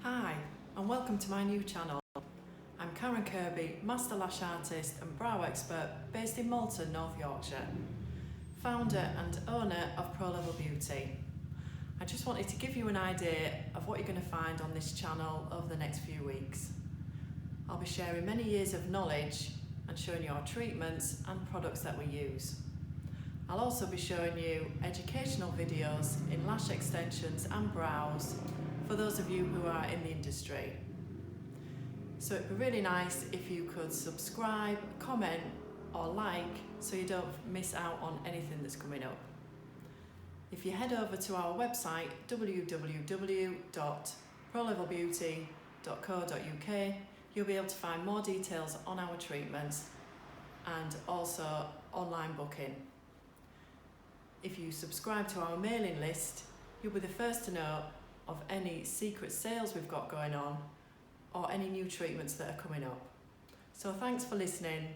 Hi, and welcome to my new channel. I'm Karen Kirby, Master Lash Artist and Brow Expert based in Malton, North Yorkshire, founder and owner of Pro Level Beauty. I just wanted to give you an idea of what you're going to find on this channel over the next few weeks. I'll be sharing many years of knowledge and showing you our treatments and products that we use. I'll also be showing you educational videos in lash extensions and brows for those of you who are in the industry. So it'd be really nice if you could subscribe, comment or like so you don't miss out on anything that's coming up. If you head over to our website www.prolevelbeauty.co.uk, you'll be able to find more details on our treatments and also online booking. If you subscribe to our mailing list, you'll be the first to know of any secret sales we've got going on or any new treatments that are coming up. So thanks for listening.